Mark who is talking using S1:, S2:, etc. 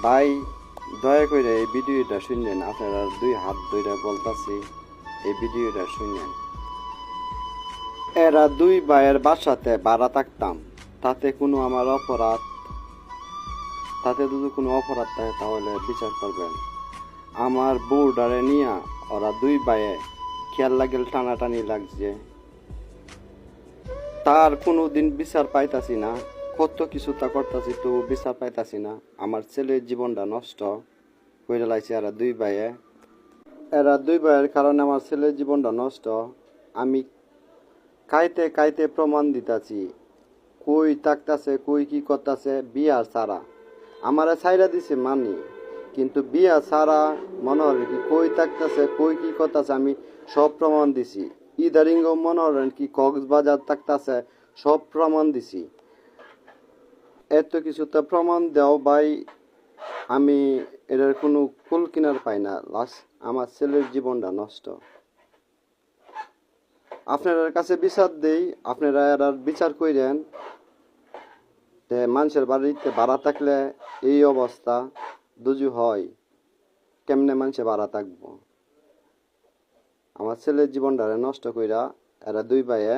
S1: ভাই দয়া করে এই ভিডিওটা শুনলেন, আপনারা দুই হাত ধরে বলতাছি এই ভিডিওটা শুনলেন। এরা দুই ভাইয়ের বাসাতে ভাড়া থাকতাম, তাতে কোনো আমার অপরাধ, তাতে যদি কোনো অপরাধ থাকে তাহলে বিচার করবেন। আমার বউডারে নিয়া ওরা দুই ভাইয়ে খেয়াল লাগেল টানাটানি লাগছে, তার কোনো দিন বিচার পাইতাছি না। কত কিছু তা করতেছি তো বিচার পাইতাছি না। আমার ছেলের জীবনটা নষ্ট করে লাইছে এরা দুই ভাইয়ে। এরা দুই ভাইয়ের কারণে আমার ছেলের জীবনটা নষ্ট। আমি কাইতে কাইতে প্রমাণ দিতাছি কই থাকতাছে, কই কি করতাছে। বিয়া ছাড়া আমারে ছাইরা দিছে মানি, কিন্তু বিয়া ছাড়া মনে হল কি কই থাকতাছে, কই কি করতাছে আমি সব প্রমাণ দিছি। ইদারিঙ্গ মনে হলেন কি কক্সবাজার থাকতাছে, সব প্রমাণ দিছি। এত কিছু তো প্রমাণ দেও ভাই, আমি এটার কোনো কুল কিনার পাই না। লাস্ট আমার ছেলের জীবনটা নষ্ট। আপনাদের কাছে বিচার দেই, আপনারা এরার বিচার কইরেন। মানুষের বাড়িতে ভাড়া থাকলে এই অবস্থা দুজু হয়, কেমনে মানুষে ভাড়া থাকবো। আমার ছেলের জীবনটারে নষ্ট কইরা এরা দুই ভাইয়ে